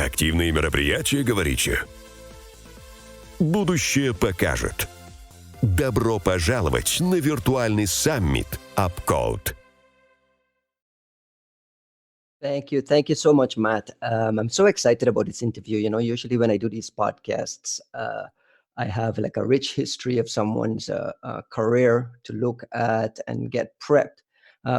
Интерактивные мероприятия говорите. Будущее покажет. Добро пожаловать на виртуальный саммит UpCode. Thank you. Thank you so much, Matt. I'm so excited about this interview. Usually when I do these podcasts, I have like a rich history of someone's career to look at and get prepped.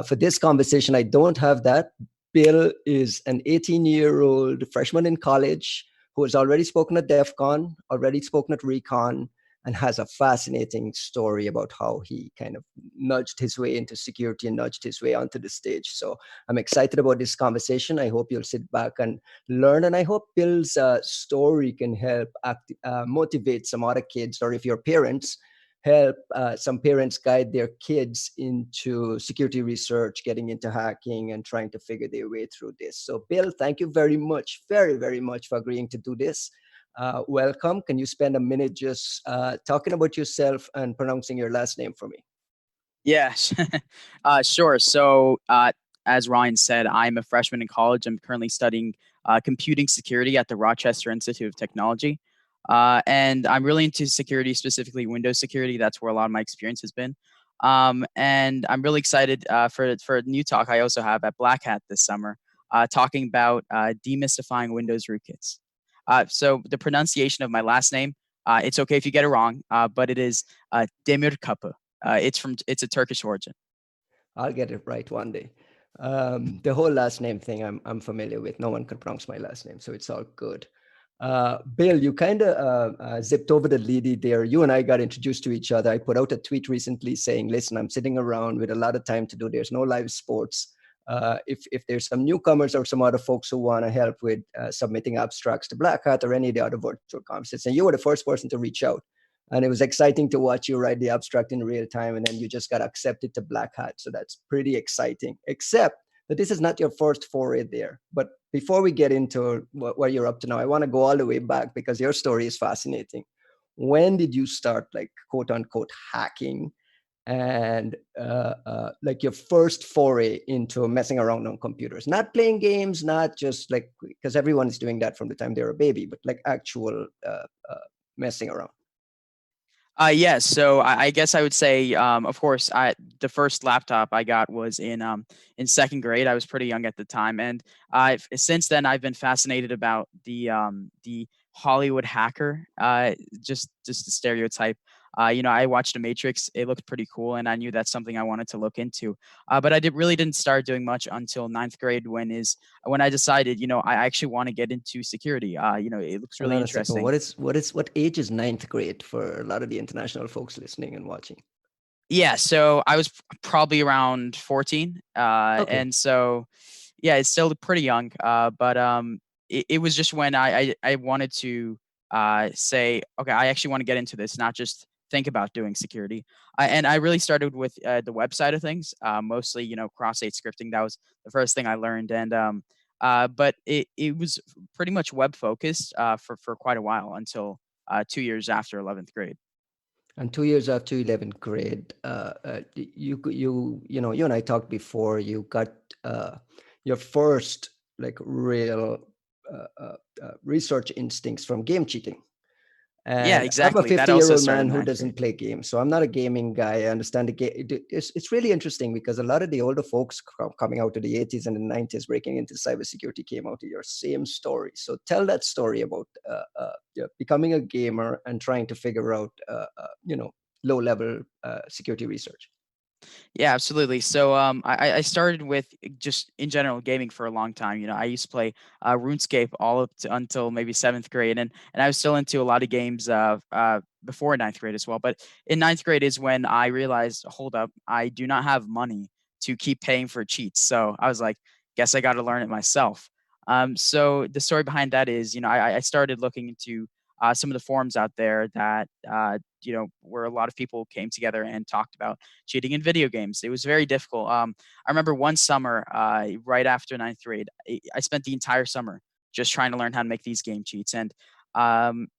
For this conversation, I don't have that. Bill is an 18-year-old freshman in college who has already spoken at DefCon, already spoken at Recon, and has a fascinating story about how he kind of nudged his way into security and nudged his way onto the stage. So I'm excited about this conversation. I hope you'll sit back and learn. And I hope Bill's story can help motivate some other kids, or if you're parents, help some parents guide their kids into security research, getting into hacking, and trying to figure their way through this. So Bill, thank you very much, very, very much for agreeing to do this. Welcome. Can you spend a minute just talking about yourself and pronouncing your last name for me? Yes, sure. So, as Ryan said, I'm a freshman in college. I'm currently studying computing security at the Rochester Institute of Technology. And I'm really into security, specifically Windows security. That's where a lot of my experience has been. And I'm really excited for a new talk I also have at Black Hat this summer, talking about demystifying Windows rootkits. So the pronunciation of my last name, it's okay if you get it wrong, but it is Demirkapi. It's a Turkish origin. I'll get it right one day. The whole last name thing I'm familiar with. No one can pronounce my last name, so it's all good. Bill, you kind of zipped over the lead there. You and I got introduced to each other. I put out a tweet recently saying, listen, I'm sitting around with a lot of time to do. There's no live sports. If there's some newcomers or some other folks who want to help with submitting abstracts to Black Hat or any of the other virtual conferences, and you were the first person to reach out. And it was exciting to watch you write the abstract in real time, and then you just got accepted to Black Hat. So that's pretty exciting, except that this is not your first foray there. But before we get into what you're up to now, I want to go all the way back because your story is fascinating. When did you start, like, quote unquote, hacking? And like your first foray into messing around on computers, not playing games, not just like, because everyone is doing that from the time they're a baby, but like actual messing around. Yeah, so I guess I would say, of course, the first laptop I got was in second grade. I was pretty young at the time, and since then I've been fascinated about the Hollywood hacker, just the stereotype. I watched The Matrix. It looked pretty cool, and I knew that's something I wanted to look into. But I really didn't start doing much until ninth grade, when I decided, I actually want to get into security. It looks really interesting. What age is ninth grade for a lot of the international folks listening and watching? Yeah, so I was probably around 14, Okay. and so yeah, it's still pretty young. But it was just when I wanted to say, okay, I actually want to get into this, not just think about doing security. And I really started with the web side of things, mostly cross-site scripting. That was the first thing I learned, and but it was pretty much web focused for quite a while, until 2 years after 11th grade. And 2 years after 11th grade, you and I talked before. You got your first like real research instincts from game cheating. Yeah, And I'm a exactly. That also 50-year-old started man in who ninth doesn't grade. play games, so I'm not a gaming guy. I understand the game. It's really interesting because a lot of the older folks coming out of the 80s and the 90s breaking into cybersecurity came out of your same story. So tell that story about becoming a gamer and trying to figure out, low-level security research. Yeah, absolutely. So I started with just in general gaming for a long time. I used to play RuneScape all up to until maybe seventh grade, and I was still into a lot of games before ninth grade as well. But in ninth grade is when I realized, hold up, I do not have money to keep paying for cheats. So I was like, guess I got to learn it myself. So the story behind that is, I started looking into some of the forums out there that where a lot of people came together and talked about cheating in video games. It was very difficult. I remember one summer, right after ninth grade, I spent the entire summer just trying to learn how to make these game cheats, and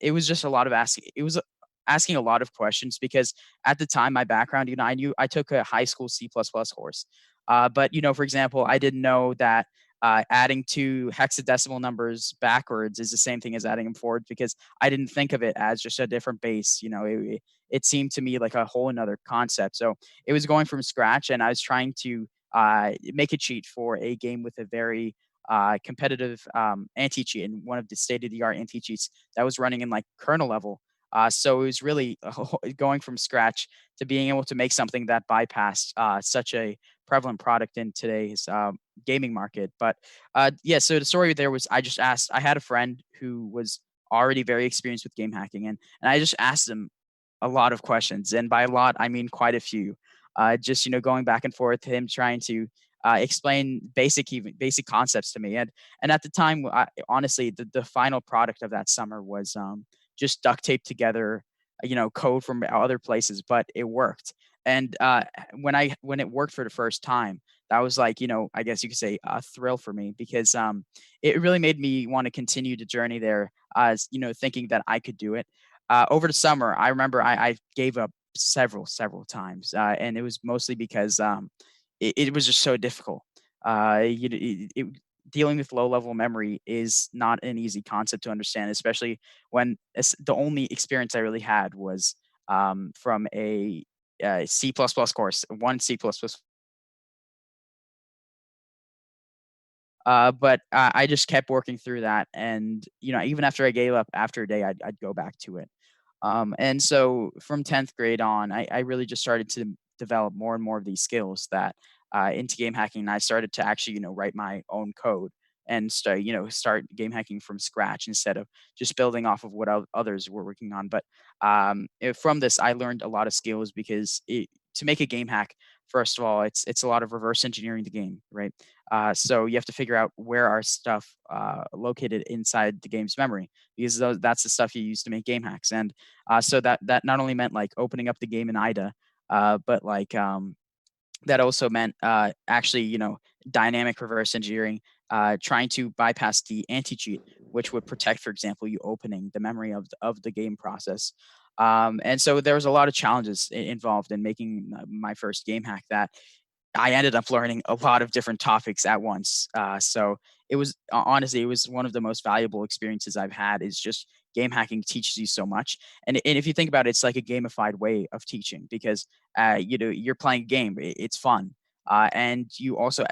it was just a lot of asking. It was asking a lot of questions because at the time, my background, I knew I took a high school C++ course, but for example, I didn't know that adding two hexadecimal numbers backwards is the same thing as adding them forwards, because I didn't think of it as just a different base. It seemed to me like a whole another concept. So it was going from scratch, and I was trying to make a cheat for a game with a very competitive anti-cheat, and one of the state-of-the-art anti-cheats that was running in like kernel level. So it was really going from scratch to being able to make something that bypassed such a prevalent product in today's gaming market. But yeah, so the story there was, I had a friend who was already very experienced with game hacking, and I just asked him a lot of questions, and by a lot I mean quite a few. Just going back and forth, him trying to explain basic concepts to me, and at the time, honestly, the final product of that summer was just duct taped together, code from other places, but it worked. And when it worked for the first time, that was like, I guess you could say a thrill for me, because it really made me want to continue the journey there, as thinking that I could do it. Over the summer, I remember I gave up several times, and it was mostly because it was just so difficult. Dealing with low level memory is not an easy concept to understand, especially when the only experience I really had was from a C++ course, one C++. But I just kept working through that, and even after I gave up after a day, I'd go back to it. And so from 10th grade on, I really just started to develop more and more of these skills that into game hacking. And I started to actually, write my own code and start game hacking from scratch instead of just building off of what others were working on. But from this, I learned a lot of skills, because to make a game hack, first of all, it's a lot of reverse engineering the game, right? So you have to figure out where our stuff located inside the game's memory, because that's the stuff you use to make game hacks. And so that not only meant like opening up the game in IDA, but like that also meant actually, dynamic reverse engineering, trying to bypass the anti-cheat, which would protect, for example, you opening the memory of the game process. And so there was a lot of challenges involved in making my first game hack, that I ended up learning a lot of different topics at once. So it was honestly, it was one of the most valuable experiences I've had. Is just game hacking teaches you so much, and if you think about it, it's like a gamified way of teaching, because you're playing a game, it's fun. And you also,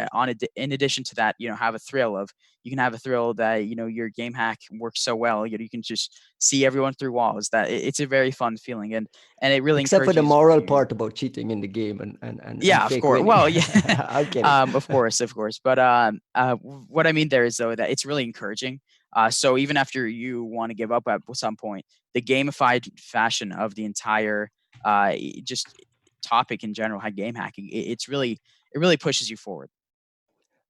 in addition to that, have a thrill of, you can have a thrill that your game hack works so well, you can just see everyone through walls. That it's a very fun feeling, and it really Except for the encourages moral you. part about cheating in the game and Yeah, of fake course. winning. Well, yeah, I'm kidding. of course. But what I mean there is, though, that it's really encouraging. So even after you want to give up at some point, the gamified fashion of the entire just topic in general, game hacking, it really pushes you forward.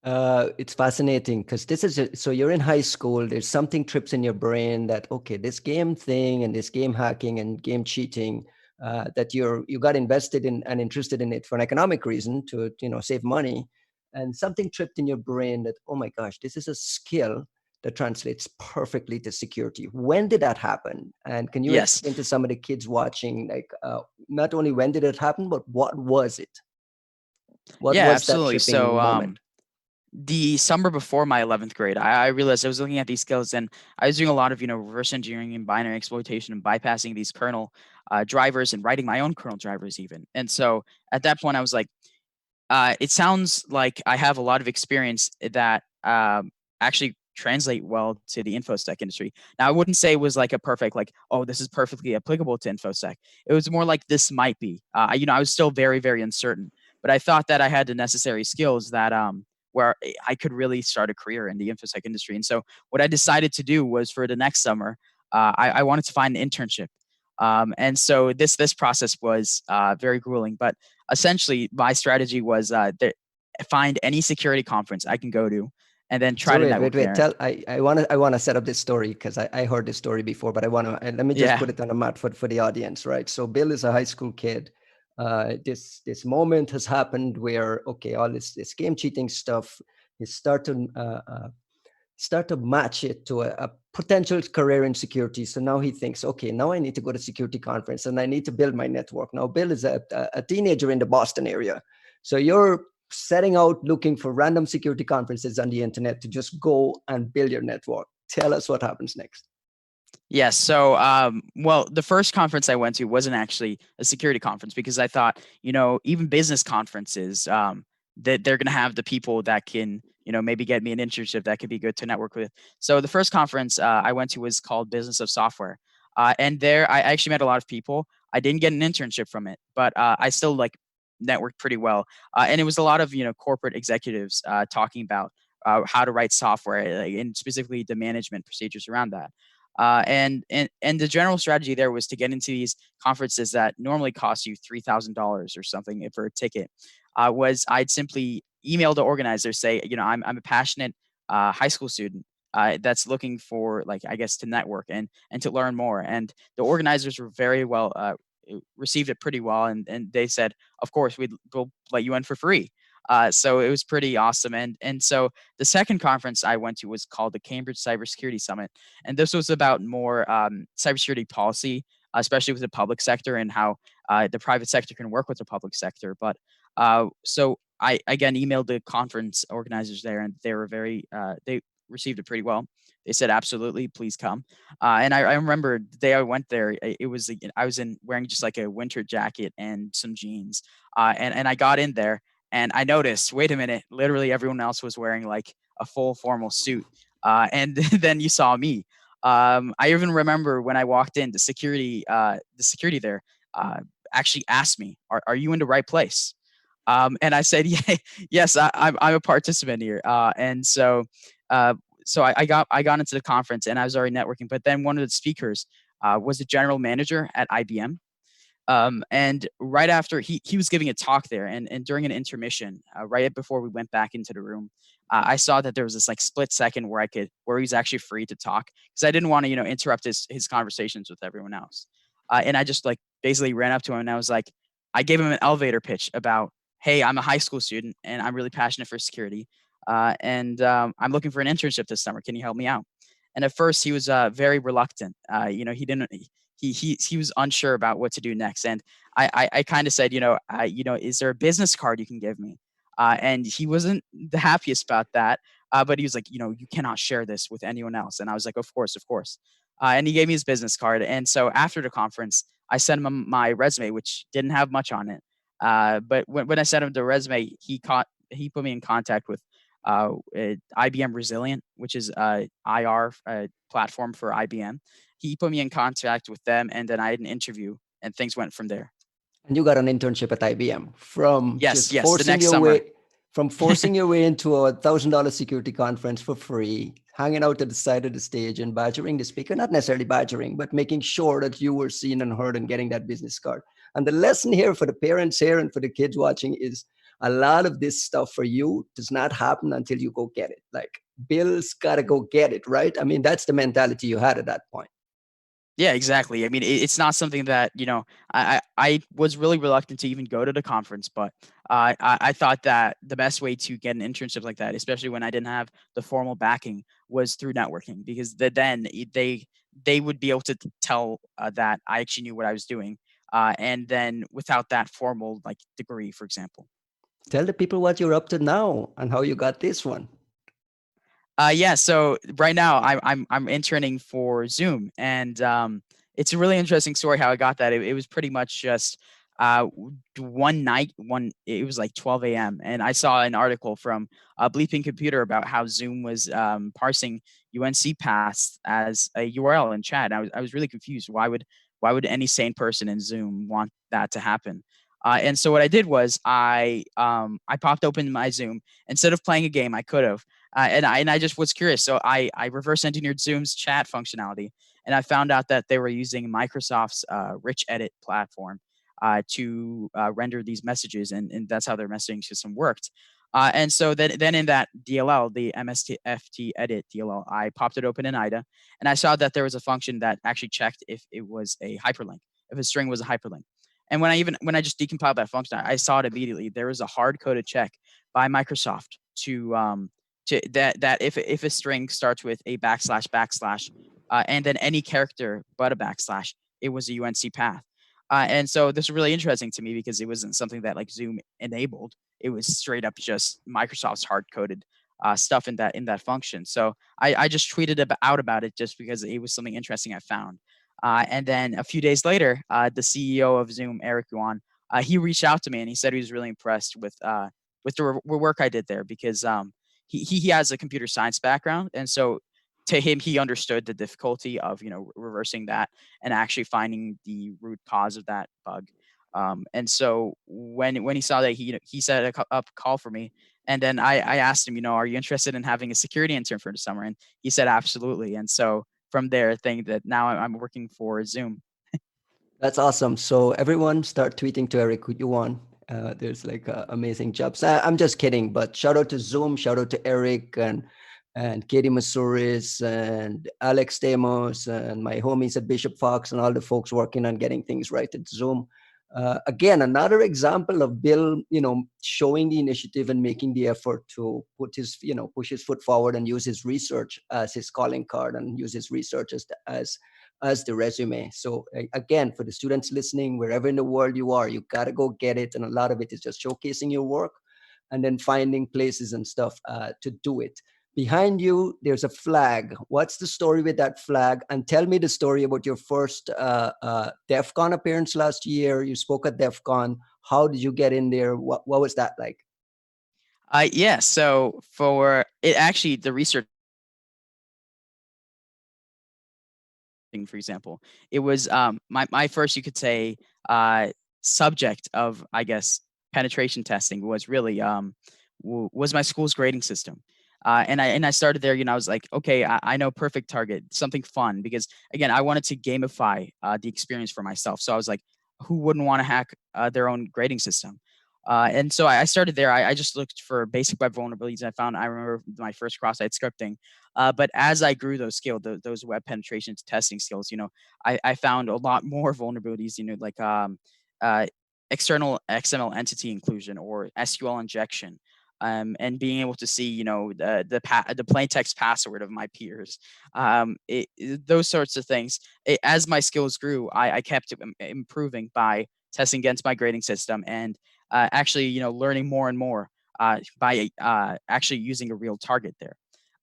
It's fascinating because so you're in high school. There's something trips in your brain that, okay, this game thing and this game hacking and game cheating, that you got invested in and interested in it for an economic reason, to save money, and something tripped in your brain that, oh my gosh, this is a skill that translates perfectly to security. When did that happen? And can you Yes. explain to some of the kids watching, like, not only when did it happen, but what was it? What Yeah, was that absolutely. tripping So moment? the summer before my 11th grade, I realized I was looking at these skills, and I was doing a lot of, reverse engineering and binary exploitation, and bypassing these kernel drivers, and writing my own kernel drivers even. And so at that point, I was like, it sounds like I have a lot of experience that actually translate well to the infosec industry. Now, I wouldn't say it was like a perfect, like, oh, this is perfectly applicable to infosec. It was more like, this might be. I was still very, very uncertain, but I thought that I had the necessary skills that where I could really start a career in the infosec industry. And so what I decided to do was, for the next summer, I wanted to find an internship. And so this process was very grueling, but essentially my strategy was find any security conference I can go to, and then try So to wait. network there. Tell I want to set up this story because I heard this story before, but I want to let me just Yeah. put it on a mat for the audience, right? So Bill is a high school kid. This moment has happened where, okay, all this game cheating stuff, he start to match it to a potential career in security. So now he thinks, okay, now I need to go to security conference and I need to build my network. Now Bill is a teenager in the Boston area, so you're setting out looking for random security conferences on the internet to just go and build your network. Tell us what happens next. Yes. So, well, the first conference I went to wasn't actually a security conference because I thought, even business conferences, that they're going to have the people that can, maybe get me an internship that could be good to network with. So the first conference I went to was called Business of Software. And there I actually met a lot of people. I didn't get an internship from it, but I still like networked pretty well. And it was a lot of, corporate executives talking about how to write software and specifically the management procedures around that. And the general strategy there was to get into these conferences that normally cost you $3,000 or something for a ticket. Was I'd simply email the organizer, say, I'm a passionate high school student that's looking for, like, I guess, to network and to learn more. And the organizers were very well received it pretty well, and they said, of course, we'll let you in for free. So it was pretty awesome. And so the second conference I went to was called the Cambridge Cybersecurity Summit, and this was about more cybersecurity policy, especially with the public sector and how the private sector can work with the public sector. But so I again emailed the conference organizers there, and they were they received it pretty well. They said, absolutely, please come. And I remember the day I went there, it was I was wearing just like a winter jacket and some jeans, and I got in there and I noticed, wait a minute, literally everyone else was wearing like a full formal suit. And then you saw me. I even remember when I walked in, the security there actually asked me, "Are you in the right place?" And I said, "Yeah, yes, I'm a participant here." Uh, so I got into the conference and I was already networking. But then one of the speakers was the general manager at IBM. And right after he was giving a talk there, and during an intermission, right before we went back into the room, I saw that there was this like split second where he was actually free to talk because I didn't want to interrupt his conversations with everyone else. And I just like basically ran up to him and I gave him an elevator pitch about, hey, I'm a high school student and I'm really passionate for security, and I'm looking for an internship this summer. Can you help me out? And at first he was very reluctant. He didn't he was unsure about what to do next. And I kind of said, is there a business card you can give me? And he wasn't the happiest about that. But he was like, you cannot share this with anyone else. And I was like, of course, of course. And he gave me his business card. And so after the conference, I sent him my resume, which didn't have much on it. But when I sent him the resume, he put me in contact with IBM Resilient, which is a IR platform for IBM. He put me in contact with them, and then I had an interview, and things went from there. And you got an internship at IBM from Yes, just yes, the next summer. forcing your way into a $1,000 security conference for free, hanging out at the side of the stage and badgering the speaker, not necessarily badgering, but making sure that you were seen and heard and getting that business card. And the lesson here for the parents here and for the kids watching is a lot of this stuff for you does not happen until you go get it. Like Bill's got to go get it, right? I mean, that's the mentality you had at that point. Yeah, exactly. I mean, it's not something that, I was really reluctant to even go to the conference, but I thought that the best way to get an internship like that, especially when I didn't have the formal backing, was through networking, because then they would be able to tell that I actually knew what I was doing, and then without that formal like degree, for example. Tell the people what you're up to now and how you got this one. Yeah. So right now I'm interning for Zoom, and it's a really interesting story how I got that. It was pretty much just one night. It was like 12 a.m. and I saw an article from Bleeping Computer about how Zoom was parsing UNC paths as a URL in chat. I was really confused. Why would any sane person in Zoom want that to happen? And so what I did was I popped open my Zoom. Instead of playing a game, I could have. And I just was curious. So I reverse engineered Zoom's chat functionality, and I found out that they were using Microsoft's Rich Edit platform to render these messages, and that's how their messaging system worked. And so then in that DLL, the MSTFT edit DLL, I popped it open in IDA, and I saw that there was a function that actually checked if it was a hyperlink, if a string was a hyperlink. And when I just decompiled that function, I saw it immediately. There was a hard coded check by Microsoft to that if a string starts with a backslash and then any character but a backslash, it was a UNC path. And so this was really interesting to me because it wasn't something that like Zoom enabled. it was straight up just Microsoft's hard coded stuff in that function. So I just tweeted out about it just because it was something interesting I found. And then a few days later, the CEO of Zoom, Eric Yuan, he reached out to me and he said he was really impressed with the work I did there because he has a computer science background, and so to him he understood the difficulty of reversing that and actually finding the root cause of that bug. And so when he saw that, he set up a call for me, and then I asked him, are you interested in having a security intern for the summer? And he said absolutely. And so from there, think that now I'm working for Zoom. That's awesome. So everyone start tweeting to Eric Yuan. There's like amazing jobs. I'm just kidding, but shout out to Zoom, shout out to Eric and Katie Masuris and Alex Stamos and my homies at Bishop Fox and all the folks working on getting things right at Zoom. Again, another example of Bill, showing the initiative and making the effort to push his foot forward and use his research as his calling card and use his research as the resume. So again, for the students listening, wherever in the world you are, you got to go get it. And a lot of it is just showcasing your work and then finding places and stuff to do it. Behind you, there's a flag. What's the story with that flag? And tell me the story about your first DefCon appearance last year. You spoke at DefCon. How did you get in there? What was that like? Yeah. So for it, actually, the research, for example, it was my first, you could say, subject of, I guess, penetration testing was really was my school's grading system. And I started there. I was like, okay, I know perfect target, something fun, because again, I wanted to gamify the experience for myself. So I was like, who wouldn't want to hack their own grading system? And so I started there. I just looked for basic web vulnerabilities. I remember my first cross-site scripting. But as I grew those skills, those web penetration testing skills, I found a lot more vulnerabilities, like uh, external XML entity inclusion or SQL injection. And being able to see, the plain text password of my peers, those sorts of things. As my skills grew, I kept improving by testing against my grading system and actually, learning more and more by actually using a real target there.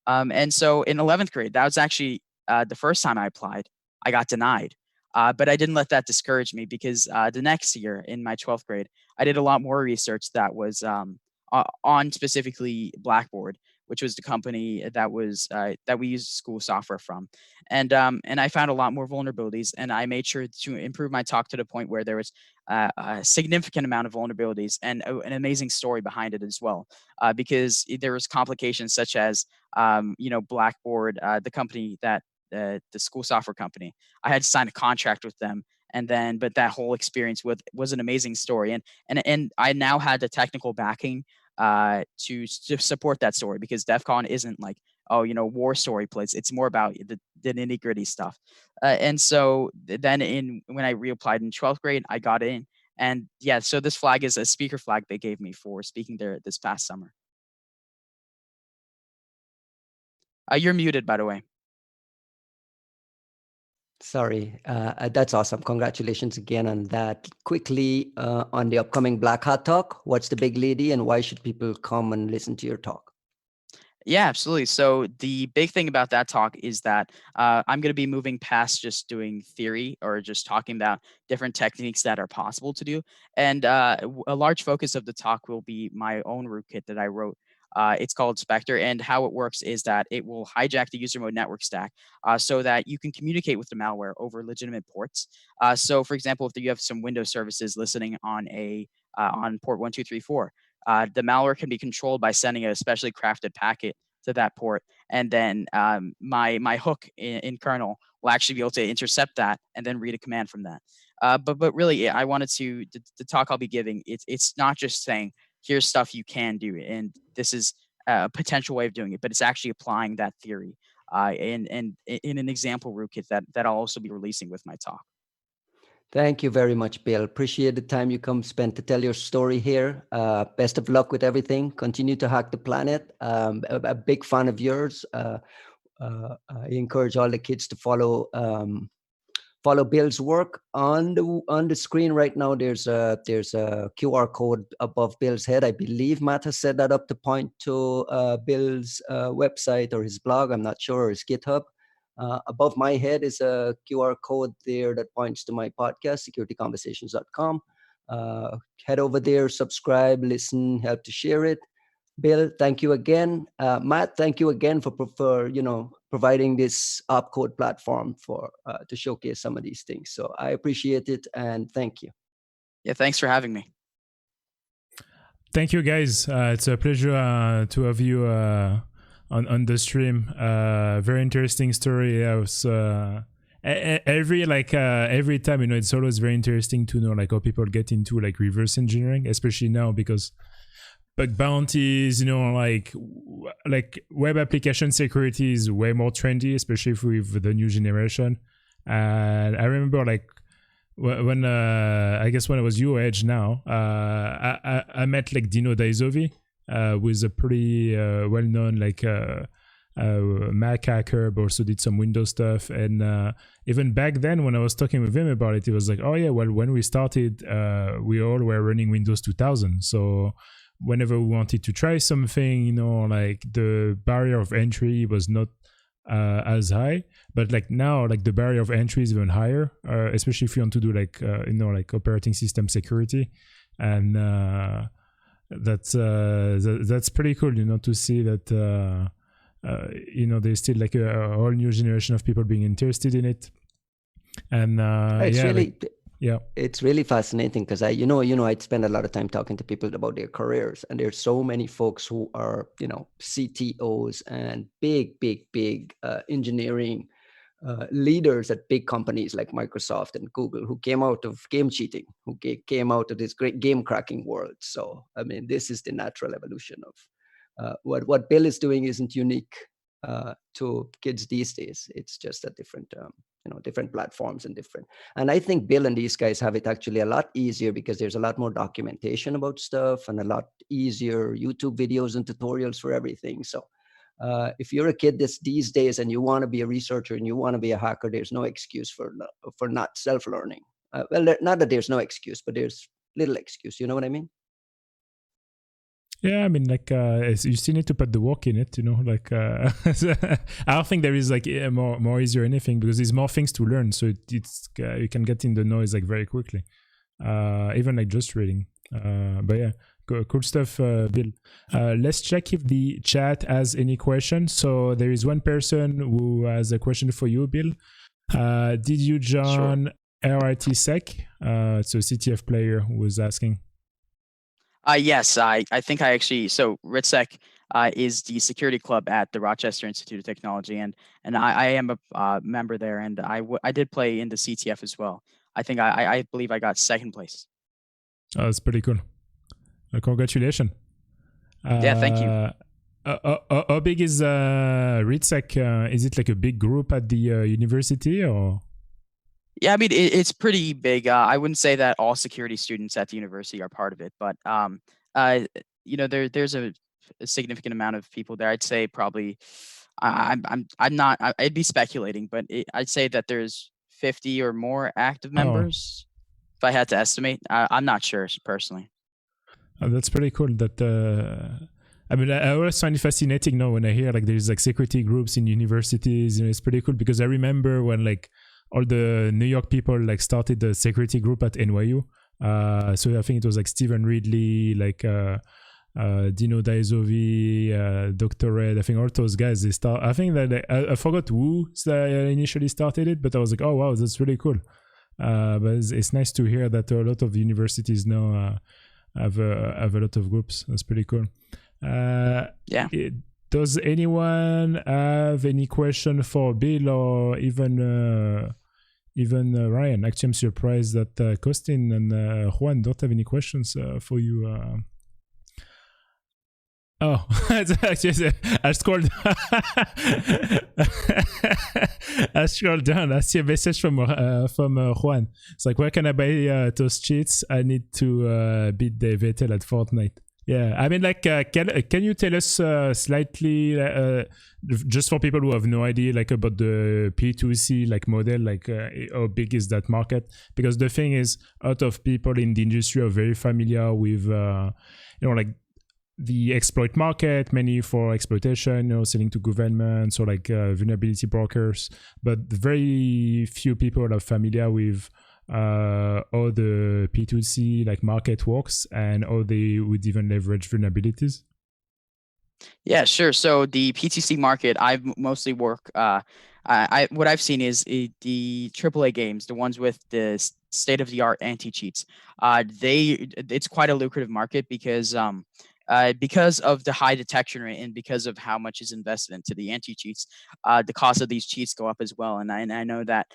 And so in 11th grade, that was actually the first time I applied. I got denied. But I didn't let that discourage me because the next year in my 12th grade, I did a lot more research that was on specifically Blackboard, which was the company that we used school software from, and I found a lot more vulnerabilities, and I made sure to improve my talk to the point where there was a significant amount of vulnerabilities and an amazing story behind it as well, because there was complications such as Blackboard, the company that the school software company. I had to sign a contract with them, but that whole experience was an amazing story, and I now had the technical backing to support that story, because DefCon isn't like, war story plays. It's more about the nitty gritty stuff. And so then when I reapplied in 12th grade, I got in. And yeah, so this flag is a speaker flag they gave me for speaking there this past summer. You're muted, by the way. Sorry, that's awesome. Congratulations again on that. Quickly, on the upcoming Black Hat Talk, what's the big lady and why should people come and listen to your talk? Yeah, absolutely. So the big thing about that talk is that I'm going to be moving past just doing theory or just talking about different techniques that are possible to do. And a large focus of the talk will be my own rootkit that I wrote. It's called Spectre, and how it works is that it will hijack the user mode network stack so that you can communicate with the malware over legitimate ports. So, for example, if you have some Windows services listening on port 1234, the malware can be controlled by sending a specially crafted packet to that port, and then my hook in kernel will actually be able to intercept that and then read a command from that. But really, I wanted to the talk I'll be giving. It's not just saying here's stuff you can do, and this is a potential way of doing it, but it's actually applying that theory in an example rootkit that I'll also be releasing with my talk. Thank you very much, Bill. Appreciate the time you come spend to tell your story here. Best of luck with everything. Continue to hack the planet. A big fan of yours. I encourage all the kids to follow follow Bill's work on the screen right now. There's a QR code above Bill's head. I believe Matt has set that up to point to Bill's website or his blog. I'm not sure, or his GitHub. Above my head is a QR code there that points to my podcast, securityconversations.com. Head over there, subscribe, listen, help to share it. Bill, thank you again. Matt, thank you again for providing this opcode platform for to showcase some of these things. So I appreciate it, and thank you. Yeah, thanks for having me. Thank you, guys. It's a pleasure to have you on the stream. Very interesting story. I was every time, it's always very interesting to know like how people get into like reverse engineering, especially now because bug bounties, like web application security is way more trendy, especially with the new generation. And I remember like when I guess when I was your age now, I met like Dino Daizovi, who is a pretty well-known like Mac hacker, but also did some Windows stuff. And even back then when I was talking with him about it, he was like, oh yeah, well, when we started, we all were running Windows 2000. So whenever we wanted to try something, like the barrier of entry was not as high, but like now, like the barrier of entry is even higher, especially if you want to do like like operating system security, and that's pretty cool, to see that there's still like a whole new generation of people being interested in it, and it's really fascinating because I'd spend a lot of time talking to people about their careers, and there's so many folks who are CTOs and big engineering leaders at big companies like Microsoft and Google who came out of game cheating, who came out of this great game cracking world. So I mean, this is the natural evolution of what Bill is doing isn't unique to kids these days. It's just a different different platforms and I think Bill and these guys have it actually a lot easier because there's a lot more documentation about stuff and a lot easier YouTube videos and tutorials for everything. So if you're a kid these days and you want to be a researcher and you want to be a hacker, there's no excuse for not self-learning. Well, not that there's no excuse, but there's little excuse. You know what I mean? Yeah, I mean, like you still need to put the work in it, like I don't think there is like more easy or anything because there's more things to learn. So it's you can get in the noise like very quickly, even like just reading. But yeah, cool stuff, Bill. Let's check if the chat has any questions. So there is one person who has a question for you, Bill. Did you join RITSec? It's a CTF player who was asking. Yes, I think I actually, so RITSec is the security club at the Rochester Institute of Technology, and I am a member there, and I did play in the CTF as well. I think I believe I got second place. Oh, that's pretty cool. Congratulations. Yeah, thank you. How big is RITSec? Is it like a big group at the university or? Yeah, I mean, it's pretty big. I wouldn't say that all security students at the university are part of it, but there's a significant amount of people there. I'd say probably, I'd be speculating, but I'd say that there's 50 or more active members. If I had to estimate, I'm not sure personally. That's pretty cool. That I mean, I always find it fascinating now when I hear like there's like security groups in universities. It's pretty cool because I remember when like all the New York people like started the security group at NYU. So I think it was like Stephen Ridley, like Dino Daizovi, Dr. Red. I think all those guys, they start. I think that I forgot who initially started it, but I was like, oh wow, that's really cool. But it's nice to hear that a lot of universities now have a lot of groups. That's pretty cool. Yeah. Does anyone have any question for Bill or even Ryan? Actually, I'm surprised that Costin and Juan don't have any questions for you. Oh, I scrolled. I scrolled down. I see a message from Juan. It's like, where can I buy those cheats? I need to beat the Vettel at Fortnite. Yeah, I mean, like, can you tell us slightly, just for people who have no idea, like about the P2C like model, like how big is that market? Because the thing is, a lot of people in the industry are very familiar with, like the exploit market, mainly for exploitation, selling to governments or like vulnerability brokers, but very few people are familiar with how the P2C like market works and how they would even leverage vulnerabilities. Yeah, sure. So the PTC market, I've mostly work. What I've seen is the AAA games, the ones with the state of the art anti cheats. It's quite a lucrative market because of the high detection rate and because of how much is invested into the anti cheats. The cost of these cheats go up as well, and I know that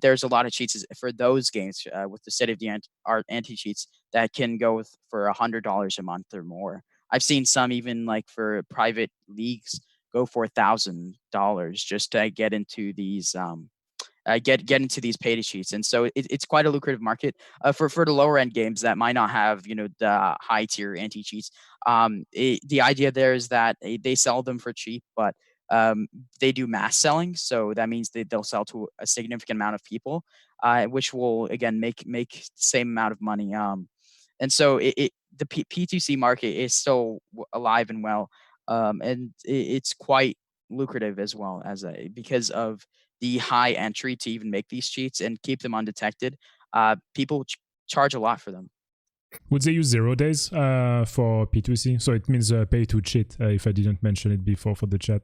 there's a lot of cheats for those games with the state of the art anti cheats that can go for $100 a month or more. I've seen some even like for private leagues go for $1,000 just to get into these get into these pay to cheats, and so it's quite a lucrative market for the lower end games that might not have the high tier anti cheats. The idea there is that they sell them for cheap, but they do mass selling, so that means they'll sell to a significant amount of people, which will again make the same amount of money. And so the P2C market is still alive and well, and it's quite lucrative as well as because of the high entry to even make these cheats and keep them undetected. People charge a lot for them. Would they use 0 days for P2C? So it means pay to cheat, if I didn't mention it before for the chat.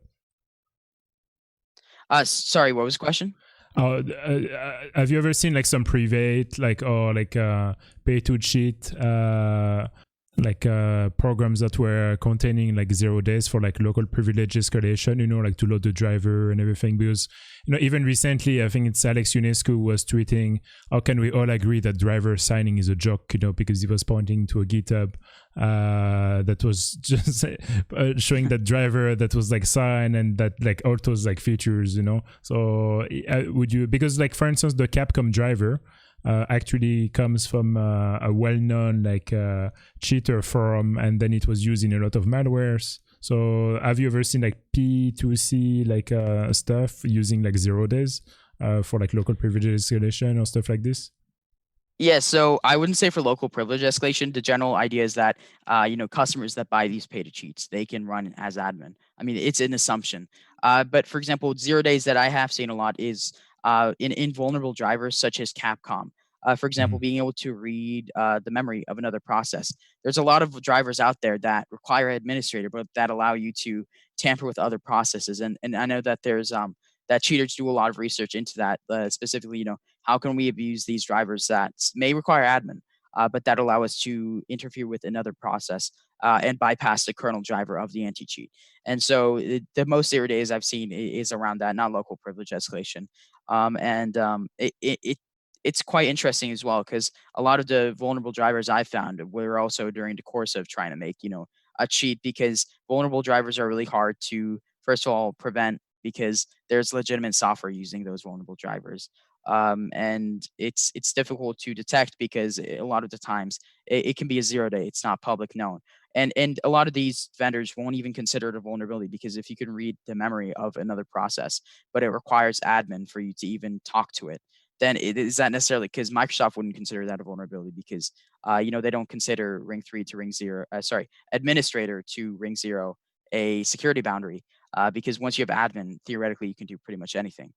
Sorry, what was the question? Have you ever seen like some private or pay to cheat programs that were containing like 0 days for like local privilege escalation, like to load the driver and everything? Because even recently, I think it's Alex Ionescu was tweeting, how can we all agree that driver signing is a joke, because he was pointing to a GitHub that was just showing that driver that was like signed and that like all those like features, so would you, because like for instance the Capcom driver actually comes from a well-known cheater forum, and then it was used in a lot of malwares. So have you ever seen like P2C stuff using like 0 days for like local privilege escalation or stuff like this? Yeah, so I wouldn't say for local privilege escalation. The general idea is that customers that buy these pay to cheats, they can run as admin. I mean, it's an assumption. But for example, 0 days that I have seen a lot is in vulnerable drivers such as Capcom. For example, being able to read the memory of another process. There's a lot of drivers out there that require administrator, but that allow you to tamper with other processes. And I know that there's that cheaters do a lot of research into that, specifically, how can we abuse these drivers that may require admin, but that allow us to interfere with another process and bypass the kernel driver of the anti-cheat. And so the most 0 days I've seen is around that, not local privilege escalation. It's quite interesting as well, because a lot of the vulnerable drivers I found were also during the course of trying to make, a cheat, because vulnerable drivers are really hard to, first of all, prevent, because there's legitimate software using those vulnerable drivers. And it's difficult to detect because a lot of the times it can be a 0 day. It's not public known. And a lot of these vendors won't even consider it a vulnerability, because if you can read the memory of another process, but it requires admin for you to even talk to it, then it is not necessarily, because Microsoft wouldn't consider that a vulnerability, because they don't consider ring 3 to ring 0, administrator to ring 0 a security boundary, because once you have admin, theoretically you can do pretty much anything.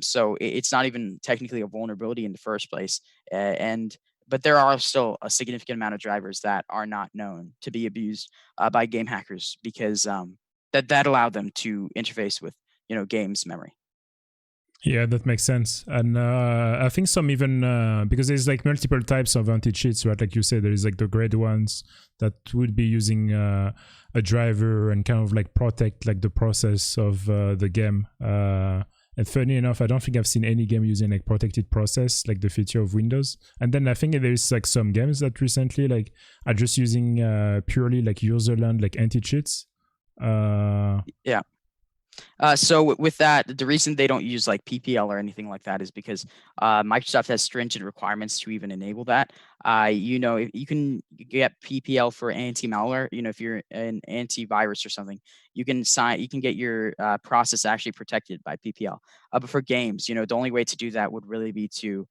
So it's not even technically a vulnerability in the first place, but there are still a significant amount of drivers that are not known to be abused by game hackers, because that allow them to interface with games memory. Yeah, that makes sense. And I think some even, because there's like multiple types of anti-cheats, right? Like you said, there is like the grade ones that would be using a driver and kind of like protect like the process of the game. And funny enough, I don't think I've seen any game using like protected process, like the feature of Windows. And then I think there's like some games that recently like are just using purely like userland like anti-cheats. Yeah. So with that, the reason they don't use like PPL or anything like that is because Microsoft has stringent requirements to even enable that. If you can get PPL for anti-malware, if you're an antivirus or something, you can get your process actually protected by PPL. But for games, the only way to do that would really be to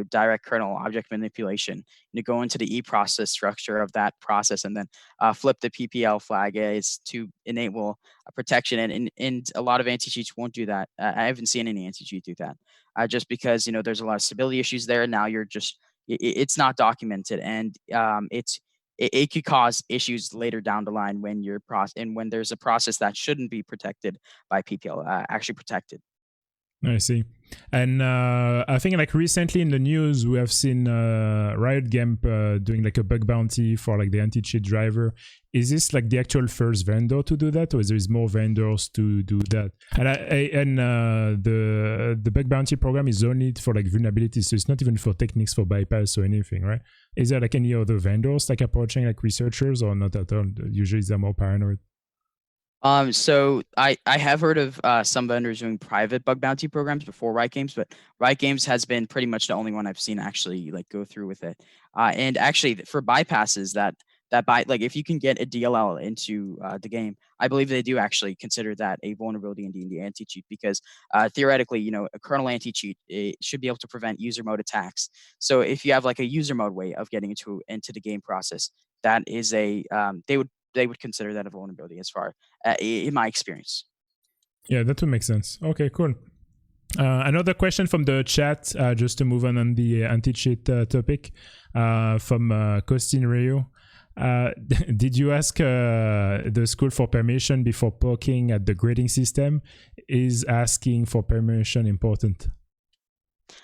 direct kernel object manipulation. Go into the e-process structure of that process and then flip the PPL flag is to enable a protection. And a lot of anti-cheats won't do that. I haven't seen any anti-cheat do that, just because there's a lot of stability issues there. Now it's not documented, and it could cause issues later down the line when when there's a process that shouldn't be protected by PPL actually protected. I see. And I think like recently in the news, we have seen Riot Games doing like a bug bounty for like the anti-cheat driver. Is this like the actual first vendor to do that, or is there more vendors to do that? And the bug bounty program is only for like vulnerabilities, so it's not even for techniques for bypass or anything, right? Is there like any other vendors like approaching like researchers, or not at all? Usually they're more paranoid. So I have heard of some vendors doing private bug bounty programs before Riot Games, but Riot Games has been pretty much the only one I've seen actually like go through with it. And actually for bypasses like if you can get a DLL into the game, I believe they do actually consider that a vulnerability in D&D anti-cheat, because theoretically, a kernel anti-cheat should be able to prevent user mode attacks. So if you have like a user mode way of getting into the game process, that is they would consider that a vulnerability, as far in my experience. Yeah, that would make sense. Okay, cool. Another question from the chat, just to move on the anti-cheat topic, from Costin Rio. Did you ask the school for permission before poking at the grading system? Is asking for permission important?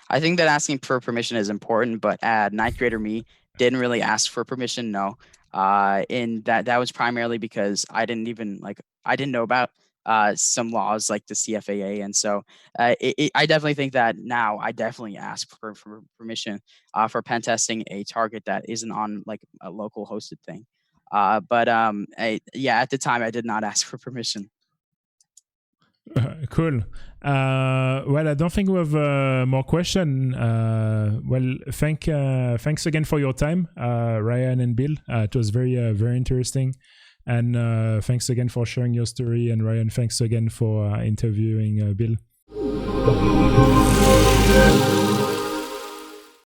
I think that asking for permission is important, but ninth grader me didn't really ask for permission. No. And that was primarily because I didn't know about some laws like the CFAA, and so I definitely think that now I definitely ask for permission for pen testing a target that isn't on like a local hosted thing. But at the time I did not ask for permission. Cool. Well, I don't think we have more question. Well, thanks again for your time, Ryan and Bill. It was very interesting, and thanks again for sharing your story. And Ryan, thanks again for interviewing Bill.